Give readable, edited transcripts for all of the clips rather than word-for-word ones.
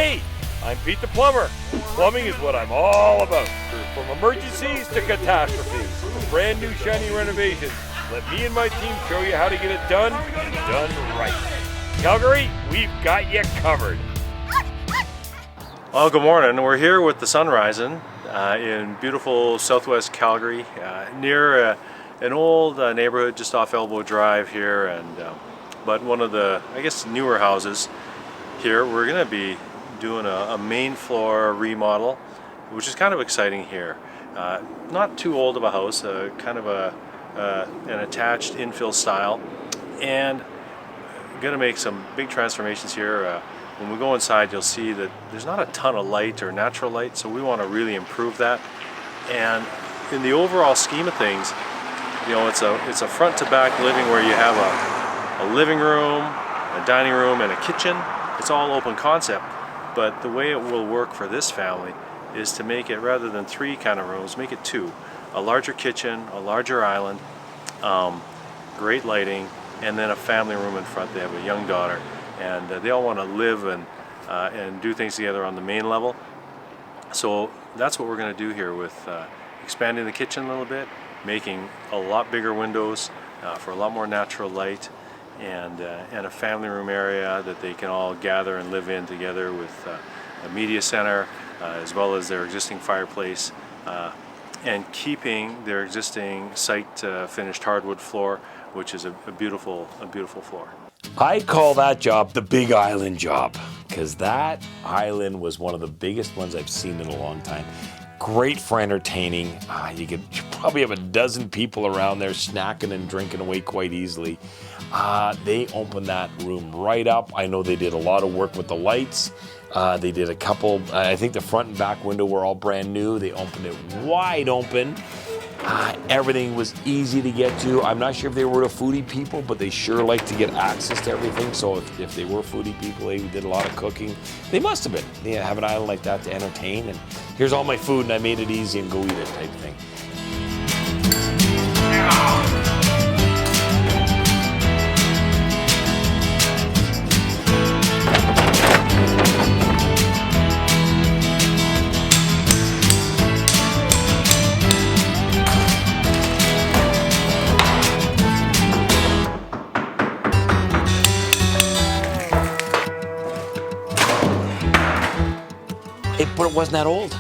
Hey, I'm Pete the Plumber. Plumbing is what I'm all about. From emergencies to catastrophes, from brand new shiny renovations, let me and my team show you how to get it done and done right. Calgary, we've got you covered. Well, good morning. We're here with the sun rising in beautiful southwest Calgary, near an old neighborhood just off Elbow Drive here, and but one of the, I guess, newer houses here. We're going to be doing a main floor remodel, which is kind of exciting here. Not too old of a house, kind of an attached infill style, and going to make some big transformations here. When we go inside, you'll see that there's not a ton of light or natural light, so we want to really improve that. And in the overall scheme of things, you know, it's a front to back living where you have a living room, a dining room, and a kitchen. It's all open concept, but the way it will work for this family is to make it, rather than 3 kind of rooms, make it 2. A larger kitchen, a larger island, great lighting, and then a family room in front. They have a young daughter, and they all want to live and do things together on the main level. So that's what we're going to do here with expanding the kitchen a little bit, making a lot bigger windows for a lot more natural light, and a family room area that they can all gather and live in together, with a media center as well as their existing fireplace, and keeping their existing site finished hardwood floor, which is a beautiful floor. I call that job the Big Island job, because that island was one of the biggest ones I've seen in a long time. Great for entertaining. You could probably have a dozen people around there snacking and drinking away quite easily. They opened that room right up. I know they did a lot of work with the lights. They did a couple, I think the front and back window were all brand new. They opened it wide open. Everything was easy to get to. I'm not sure if they were foodie people, but they sure like to get access to everything. So if they were foodie people, they did a lot of cooking. They must have been. They have an island like that to entertain. And here's all my food, and I made it easy and go eat it type thing. But it wasn't that old.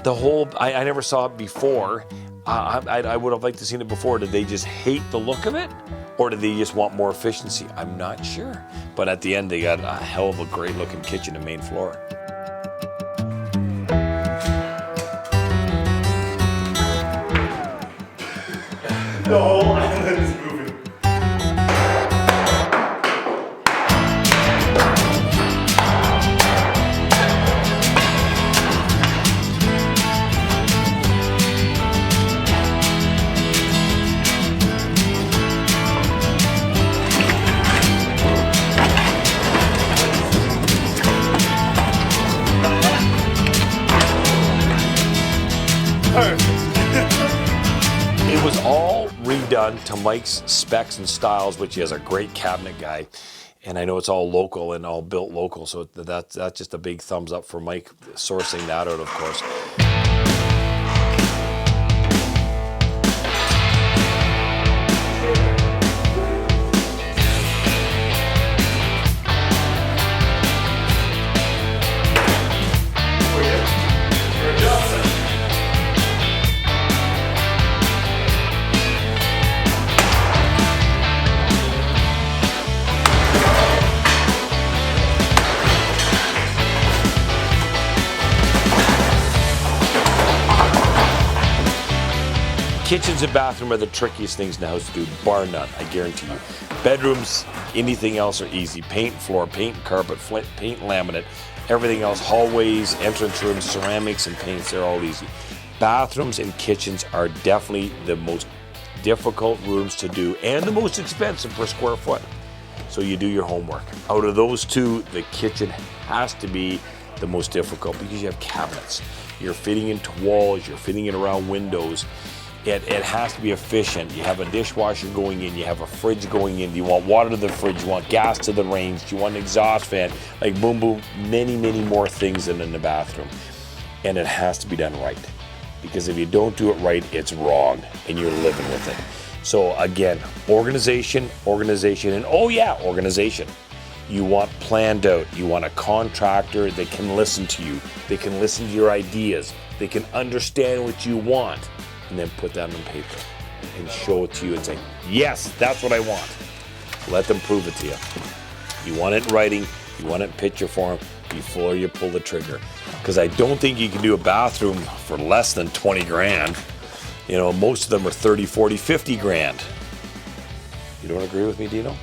The whole, I never saw it before. I would have liked to seen it before. Did they just hate the look of it? Or did they just want more efficiency? I'm not sure. But at the end, they got a hell of a great looking kitchen and main floor. The whole island is moving. It was all redone to Mike's specs and styles, which he has a great cabinet guy. And I know it's all local and all built local, so that's just a big thumbs up for Mike sourcing that out, of course. Kitchens and bathroom are the trickiest things in the house to do, bar none, I guarantee you. Bedrooms, anything else are easy. Paint floor, paint carpet, paint laminate, everything else, hallways, entrance rooms, ceramics and paints, they're all easy. Bathrooms and kitchens are definitely the most difficult rooms to do and the most expensive per square foot. So you do your homework. Out of those two, the kitchen has to be the most difficult because you have cabinets. You're fitting into walls, you're fitting it around windows. It has to be efficient. You have a dishwasher going in, you have a fridge going in, you want water to the fridge, you want gas to the range, you want an exhaust fan, like boom, boom, many, many more things than in the bathroom. And it has to be done right. Because if you don't do it right, it's wrong and you're living with it. So again, organization, and oh yeah, organization. You want planned out. You want a contractor that can listen to you. They can listen to your ideas. They can understand what you want. And then put that on paper and show it to you and say, yes, that's what I want. Let them prove it to you. You want it in writing, you want it in picture form before you pull the trigger. Because I don't think you can do a bathroom for less than 20 grand. You know, most of them are 30, 40, 50 grand. You don't agree with me, Dino?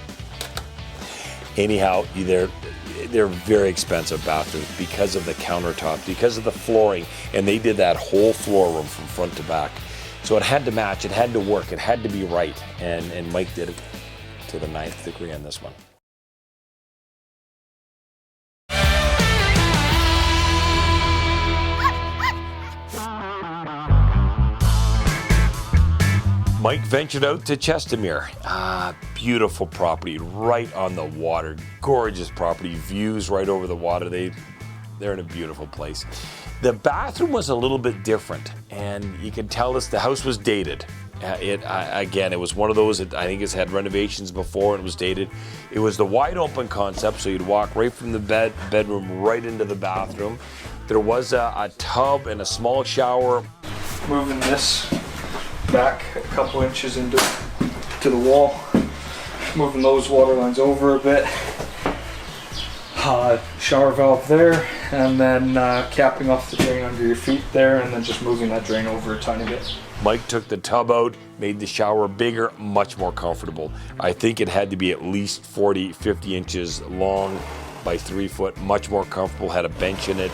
Anyhow, they're very expensive bathrooms because of the countertop, because of the flooring, and they did that whole floor room from front to back. So it had to match, it had to work, it had to be right, and Mike did it to the 9th degree on this one. Mike ventured out to Chestermere. Beautiful property, right on the water. Gorgeous property, views right over the water. They're in a beautiful place. The bathroom was a little bit different, and you can tell the house was dated. Again, it was one of those that I think it's had renovations before and it was dated. It was the wide open concept, so you'd walk right from the bedroom right into the bathroom. There was a tub and a small shower. Moving this back a couple inches into the wall, moving those water lines over a bit, shower valve there, and then capping off the drain under your feet there, and then just moving that drain over a tiny bit. Mike took the tub out, made the shower bigger, much more comfortable. I think it had to be at least 40, 50 inches long by 3 foot, much more comfortable, had a bench in it,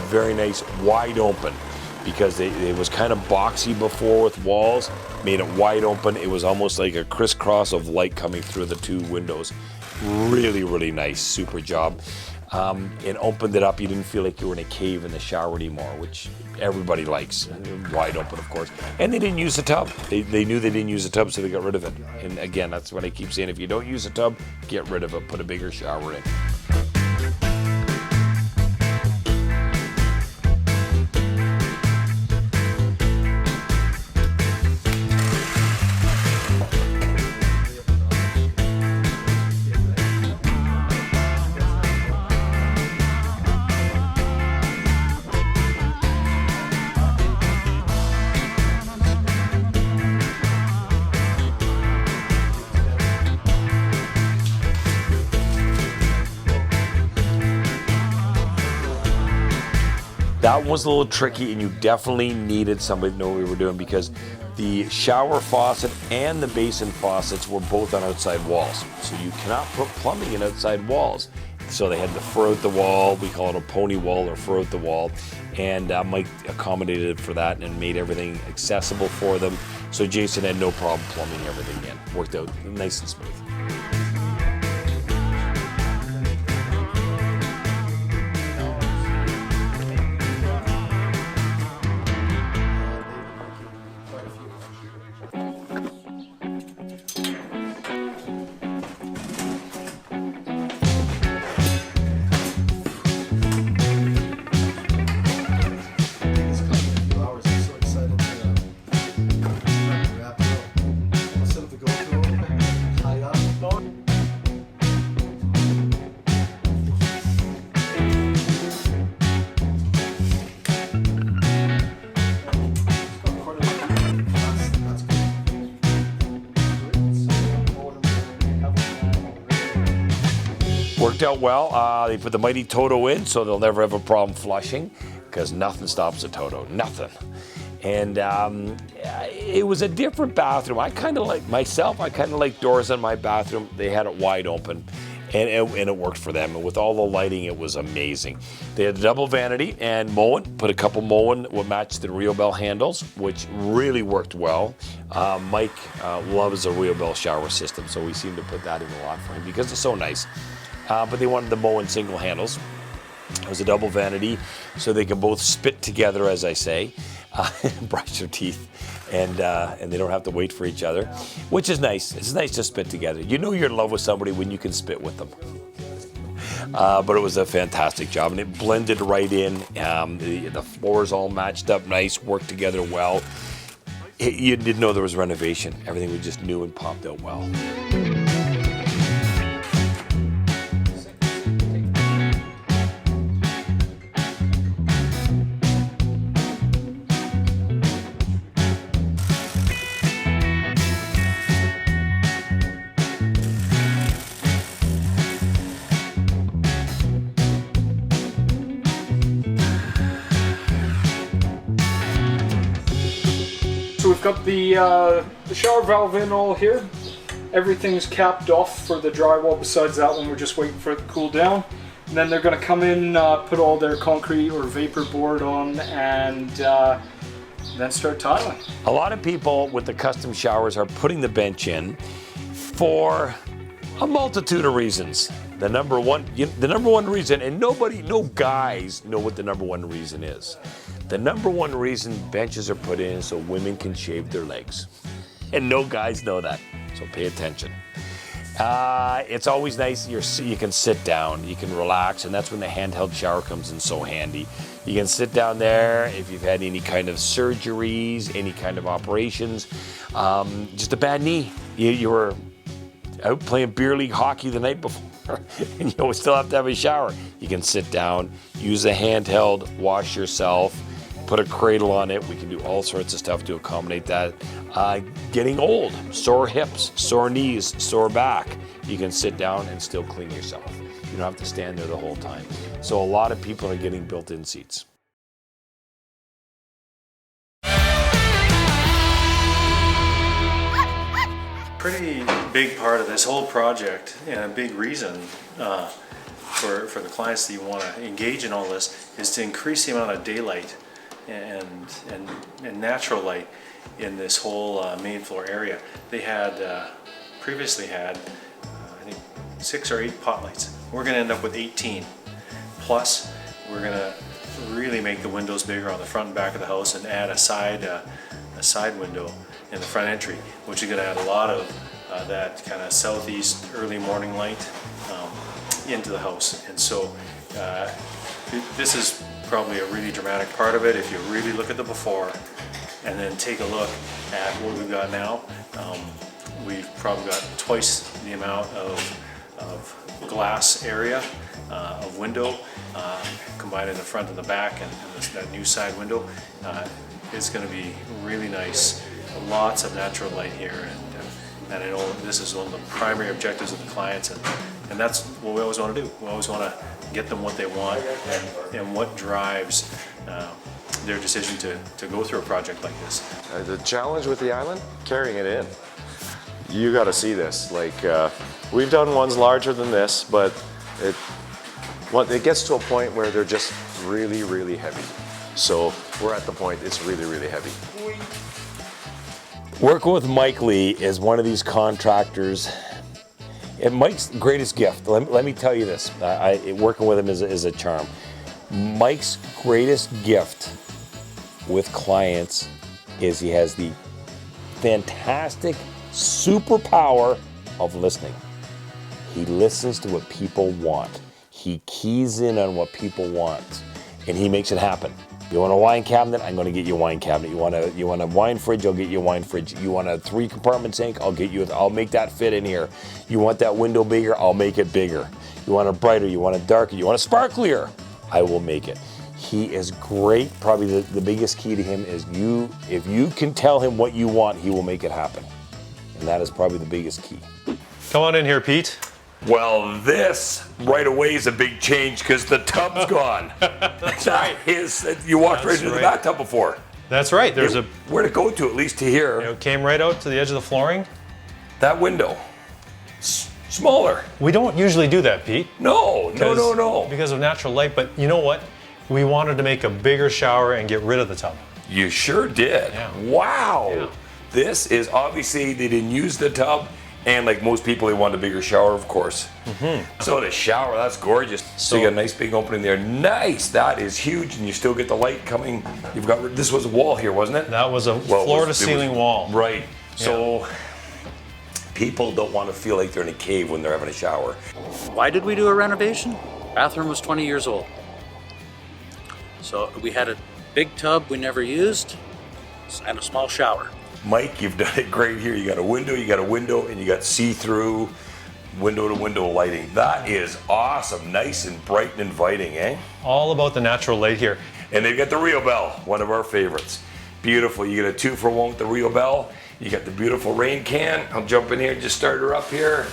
very nice, wide open. Because it was kind of boxy before with walls, made it wide open. It was almost like a crisscross of light coming through the 2 windows. Really, really nice, super job. It opened it up. You didn't feel like you were in a cave in the shower anymore, which everybody likes. Wide open, of course. And they didn't use the tub. They knew they didn't use the tub, so they got rid of it. And again, that's what I keep saying. If you don't use the tub, get rid of it. Put a bigger shower in. That was a little tricky, and you definitely needed somebody to know what we were doing because the shower faucet and the basin faucets were both on outside walls. So you cannot put plumbing in outside walls. So they had to fur out the wall. We call it a pony wall or fur out the wall. And Mike accommodated for that and made everything accessible for them. So Jason had no problem plumbing everything in. Worked out nice and smooth. Worked out well. They put the mighty Toto in, so they'll never have a problem flushing, because nothing stops a Toto, nothing. And it was a different bathroom. I kind of like doors in my bathroom. They had it wide open, and it worked for them. And with all the lighting, it was amazing. They had a double vanity and Moen. Put a couple Moen would match the Rio Bell handles, which really worked well. Mike loves a Rio Bell shower system, so we seem to put that in a lot for him because it's so nice. But they wanted the Moen single handles. It was a double vanity, so they can both spit together, as I say. brush their teeth, and they don't have to wait for each other, which is nice. It's nice to spit together. You know you're in love with somebody when you can spit with them. But it was a fantastic job, and it blended right in. The floors all matched up nice, worked together well. You didn't know there was renovation. Everything was just new and popped out well. So we've got the shower valve in all here. Everything's capped off for the drywall. Besides that one, we're just waiting for it to cool down. And then they're going to come in, put all their concrete or vapor board on, and then start tiling. A lot of people with the custom showers are putting the bench in for a multitude of reasons. The number one reason, and no guys know what the number one reason is. The number one reason benches are put in is so women can shave their legs. And no guys know that, so pay attention. It's always nice, you can sit down, you can relax, and that's when the handheld shower comes in so handy. You can sit down there if you've had any kind of surgeries, any kind of operations, just a bad knee. You were out playing beer league hockey the night before, and you still have to have a shower. You can sit down, use a handheld, wash yourself, put a cradle on it. We can do all sorts of stuff to accommodate that. Getting old, sore hips, sore knees, sore back, you can sit down and still clean yourself. You don't have to stand there the whole time. So a lot of people are getting built-in seats. Pretty big part of this whole project, and a big reason for the clients that you want to engage in all this, is to increase the amount of daylight and natural light in this whole main floor area. They had previously had I think 6 or 8 pot lights. We're going to end up with 18. Plus, we're going to really make the windows bigger on the front and back of the house, and add a side window in the front entry, which is going to add a lot of that kind of southeast early morning light into the house. And so this is probably a really dramatic part of it. If you really look at the before and then take a look at what we've got now, we've probably got twice the amount of glass area of window combined in the front and the back, and that new side window is going to be really nice. Lots of natural light here, and I know this is one of the primary objectives of the clients, and that's what we always want to do. We always want to get them what they want, and what drives their decision to go through a project like this. The challenge with the island, carrying it in. You got to see this. Like we've done ones larger than this, but it gets to a point where they're just really, really heavy. So we're at the point it's really, really heavy. Working with Mike Lee is one of these contractors. And Mike's greatest gift, let me tell you this, working with him is a charm. Mike's greatest gift with clients is he has the fantastic superpower of listening. He listens to what people want. He keys in on what people want, and he makes it happen. You want a wine cabinet? I'm going to get you a wine cabinet. You want a wine fridge? I'll get you a wine fridge. You want a 3-compartment sink? I'll make that fit in here. You want that window bigger? I'll make it bigger. You want it brighter? You want it darker? You want it sparklier? I will make it. He is great. Probably the biggest key to him is if you can tell him what you want, he will make it happen. And that is probably the biggest key. Come on in here, Pete. Well, this right away is a big change because the tub's gone. That's right. You walked right into the bathtub before. That's right. There's where'd it go to, at least to here? It came right out to the edge of the flooring. That window. Smaller. We don't usually do that, Pete. No. Because of natural light, but you know what? We wanted to make a bigger shower and get rid of the tub. You sure did. Yeah. Wow. Yeah. This is obviously they didn't use the tub, And like most people, they want a bigger shower, of course. So the shower, that's gorgeous. So you got a nice big opening there. Nice, that is huge, and you still get the light coming. You've got, this was a wall here, wasn't it? That was a floor-to-ceiling wall. Right. So people don't want to feel like they're in a cave when they're having a shower. Why did we do a renovation? Bathroom was 20 years old. So we had a big tub we never used and a small shower. Mike, you've done it great here. You got a window, and you got see-through window-to-window lighting. That is awesome. Nice and bright and inviting, eh? All about the natural light here. And they've got the Rio Bell, one of our favorites. Beautiful. You get a 2-for-1 with the Rio Bell. You got the beautiful rain can. I'll jump in here and just start her up here.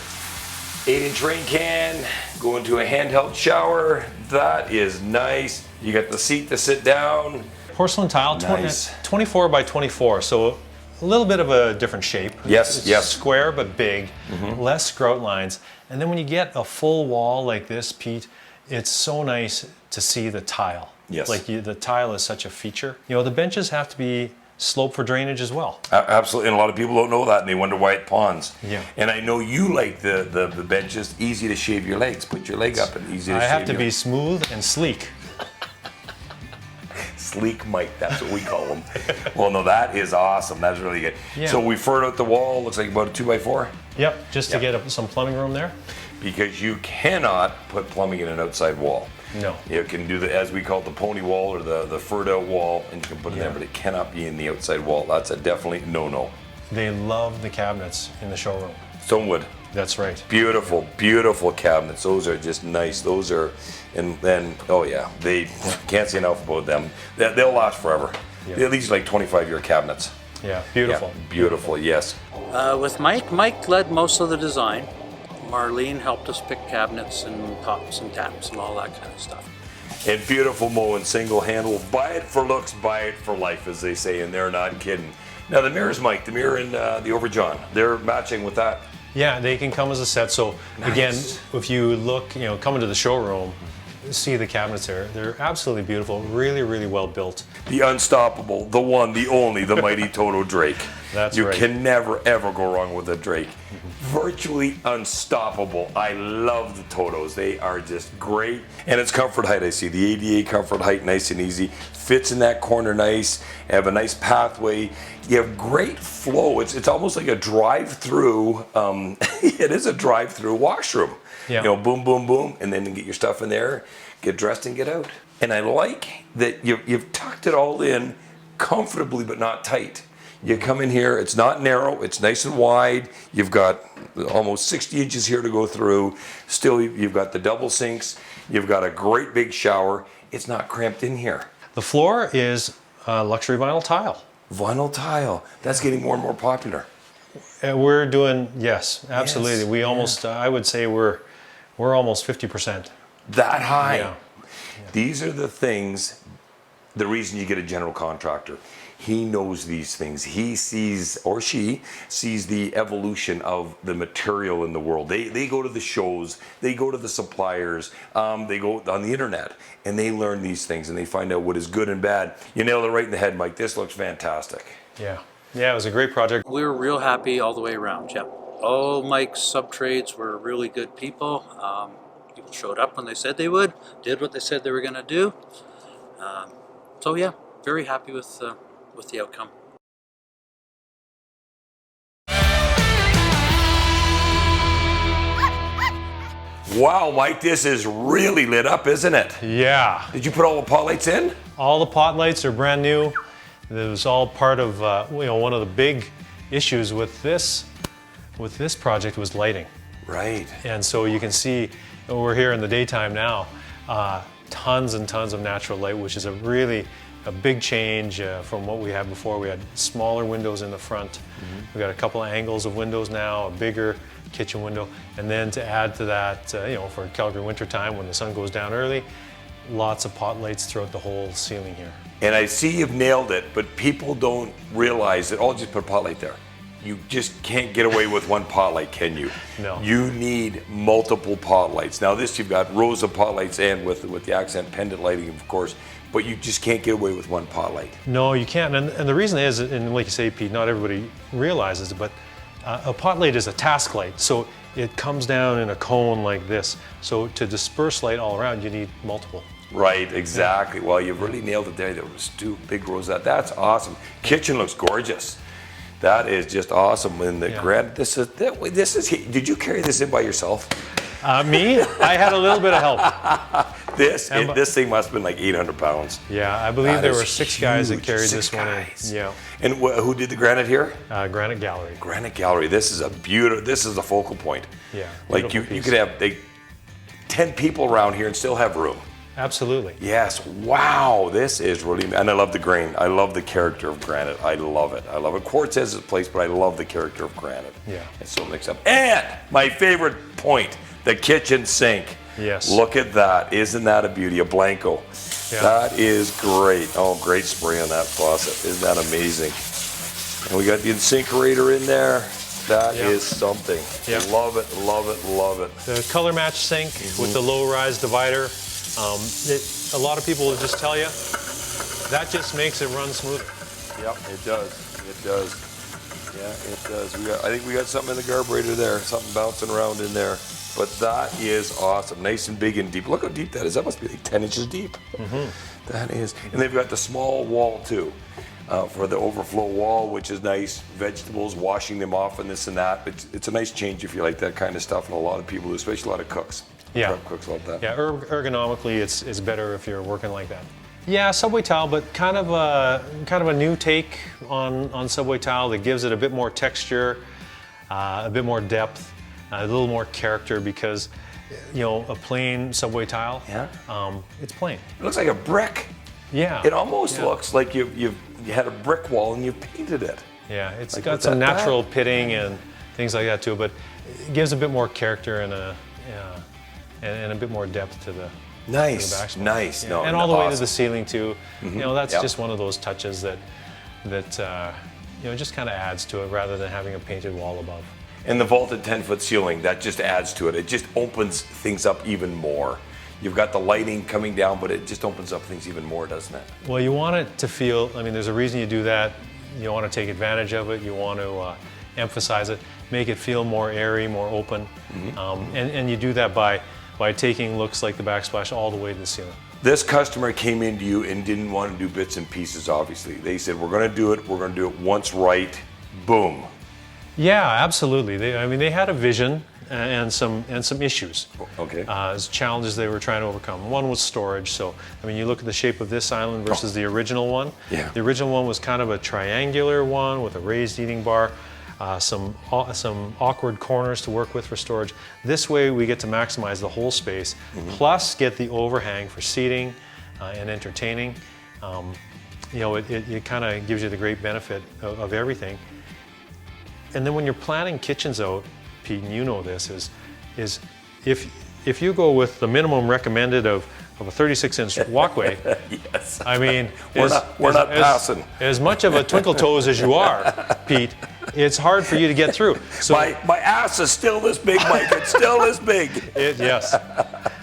8-inch rain can, go into a handheld shower. That is nice. You got the seat to sit down. Porcelain tile, Nice. 24 by 24, so a little bit of a different shape. Yes, It's square but big, less grout lines. And then when you get a full wall like this, Pete, it's so nice to see the tile. Yes. Like the tile is such a feature. You know, the benches have to be sloped for drainage as well. Absolutely, and a lot of people don't know that, and they wonder why it ponds. Yeah. And I know you like the benches, easy to shave your legs. Put your leg up and easy to shave. I have to be smooth and sleek. Sleek Mike, that's what we call them. Well, no, that is awesome. That's really good. Yeah. So we furred out the wall. Looks like about a 2x4. Yep, just to get some plumbing room there. Because you cannot put plumbing in an outside wall. No. You can do the, as we call it, the pony wall or the furred out wall, and you can put it there, but it cannot be in the outside wall. That's a definitely no-no. They love the cabinets in the showroom. Stonewood. That's right. Beautiful, beautiful cabinets. Those are just nice. Those are, and then, oh yeah, they can't say enough about them. They'll last forever. Yeah. At least like 25-year cabinets. Yeah, beautiful. Yeah, beautiful, yes. With Mike led most of the design. Marlene helped us pick cabinets and tops and taps and all that kind of stuff. And beautiful Mo and single handle. Buy it for looks, buy it for life, as they say, and they're not kidding. Now the mirrors, Mike, the mirror and the Overjohn, they're matching with that. Yeah, they can come as a set. So again, if you look, you know, come into the showroom, see the cabinets there. They're absolutely beautiful, really, really well built. The unstoppable, the one, the only, the mighty Toto Drake. That's right. right. You can never, ever go wrong with a Drake. Virtually unstoppable. I love the Totos. They are just great. And it's comfort height, I see. The ADA comfort height, nice and easy. Fits in that corner nice. You have a nice pathway. You have great flow. It's almost like a drive-through. It is a drive-through washroom. Yeah. You know, boom, boom, boom, and then you get your stuff in there, get dressed and get out. And I like that you've tucked it all in comfortably but not tight. You come in here, it's not narrow, it's nice and wide. You've got almost 60 inches here to go through. Still, you've got the double sinks. You've got a great big shower. It's not cramped in here. The floor is luxury vinyl tile. Vinyl tile, that's getting more and more popular. We're doing, yes, absolutely. Yes, We almost, I would say we're almost 50%. That high. Yeah. These are the things, the reason you get a general contractor. He knows these things. He sees, or she sees, the evolution of the material in the world. They go to the shows, they go to the suppliers, they go on the internet, and they learn these things, and they find out what is good and bad. You nailed it right in the head, Mike. This looks fantastic. Yeah. Yeah, it was a great project. We were real happy all the way around, yep. All Mike's sub-trades were really good people. People showed up when they said they would, did what they said they were going to do. So yeah, very happy with the outcome. Wow, Mike, this is really lit up, isn't it? Yeah. Did you put all the pot lights in? All the pot lights are brand new. It was all part of, one of the big issues with this project was lighting. Right. And so you can see, we're here in the daytime now, tons and tons of natural light, which is a big change from what we had before. We had smaller windows in the front. We've got a couple of angles of windows now, a bigger kitchen window, and then to add to that, for Calgary wintertime when the sun goes down early, lots of pot lights throughout the whole ceiling here. And I see you've nailed it, but people don't realize that, just put a pot light there. You just can't get away with one pot light, can you? No. You need multiple pot lights. Now this, you've got rows of pot lights and with the accent pendant lighting, of course, but you just can't get away with one pot light. No, you can't. And the reason is, and like you say, Pete, not everybody realizes it, but A pot light is a task light, so it comes down in a cone like this. So to disperse light all around, you need multiple. Right, exactly. Well, you've really nailed it there. There was 2 big rosette. That's awesome. Kitchen looks gorgeous. That is just awesome. And the granite, this is, did you carry this in by yourself? Me? I had a little bit of help. This thing must have been like 800 pounds. Yeah, I believe there were 6 guys that huge. carried 6 this one in. guys. Yeah. And who did the granite here? Granite Gallery. Granite Gallery. This is a beautiful, this is a focal point. Yeah. Like you could have 10 people around here and still have room. Absolutely. Yes, wow, this is really, and I love the grain. I love the character of granite. I love it. I love it. Quartz has its place, but I love the character of granite. Yeah. It's so mixed up. And my favorite point, the kitchen sink. Yes. Look at that. Isn't that a beauty? A Blanco. Yeah. That is great. Oh, great spray on that faucet. Isn't that amazing? And we got the InSinkerator in there. That is something. Yeah. Love it, love it, love it. The color match sink with the low rise divider. A lot of people will just tell you that just makes it run smoother. Yep, it does. It does. Yeah, it does. I think we got something in the carburetor there, something bouncing around in there. But that is awesome. Nice and big and deep. Look how deep that is. That must be like 10 inches deep. That is. And they've got the small wall too for the overflow wall, which is nice. Vegetables, washing them off and this and that. It's a nice change if you like that kind of stuff. And a lot of people do, especially a lot of cooks. Yeah. Prep cooks love that. Yeah, ergonomically, it's better if you're working like that. Yeah, subway tile, but kind of a new take on subway tile that gives it a bit more texture, a bit more depth, a little more character because, you know, a plain subway tile, it's plain. It looks like a brick. Yeah. It almost looks like you had a brick wall and you painted it. Yeah, it's Like got with some that natural pitting and things like that too, but it gives a bit more character and a bit more depth to the Nice, backsplash. nice. Yeah. No, and all the way to awesome. the ceiling too. You know, that's Yep. just one of those touches that you know, just kind of adds to it rather than having a painted wall above. And the vaulted 10-foot ceiling, that just adds to it. It just opens things up even more. You've got the lighting coming down, but it just opens up things even more, doesn't it? Well, you want it to feel, I mean, there's a reason you do that. You want to take advantage of it. You want to emphasize it, make it feel more airy, more open. And you do that by taking looks like the backsplash all the way to the ceiling. This customer came into you and didn't want to do bits and pieces, obviously. They said, we're going to do it once right, boom. Yeah, absolutely. They had a vision and some issues. Okay. As challenges they were trying to overcome. One was storage. So, I mean, you look at the shape of this island versus the original one. Yeah. The original one was kind of a triangular one with a raised eating bar, some awkward corners to work with for storage. This way, we get to maximize the whole space, plus get the overhang for seating and entertaining. You know, it kind of gives you the great benefit of everything. And then when you're planning kitchens out, Pete, and you know this, is if you go with the minimum recommended of a 36-inch walkway, Yes. I mean, We're not passing. as much of a twinkle toes as you are, Pete, it's hard for you to get through. So My ass is still this big, Mike. It's still this big. yes,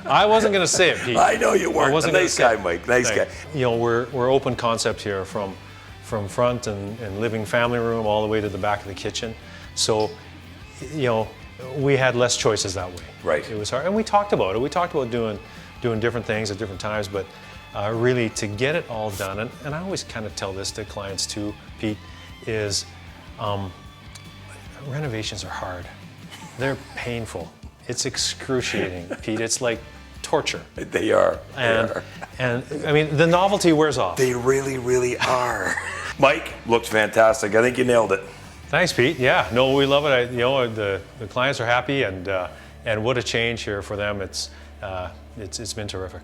I wasn't going to say it, Pete. I know you weren't. wasn't A nice gonna guy, Mike. Nice guy. You know, we're open concept here from front and living family room all the way to the back of the kitchen. So, you know, we had less choices that way. Right. It was hard, and we talked about it. We talked about doing different things at different times, but really to get it all done, and I always kind of tell this to clients too, Pete, is renovations are hard. They're painful. It's excruciating, Pete. It's like torture. They are. And I mean, the novelty wears off. They really, really are. Mike, looks fantastic. I think you nailed it. Thanks, Pete. Yeah, no, we love it. You know, the clients are happy, and what a change here for them. It's been terrific.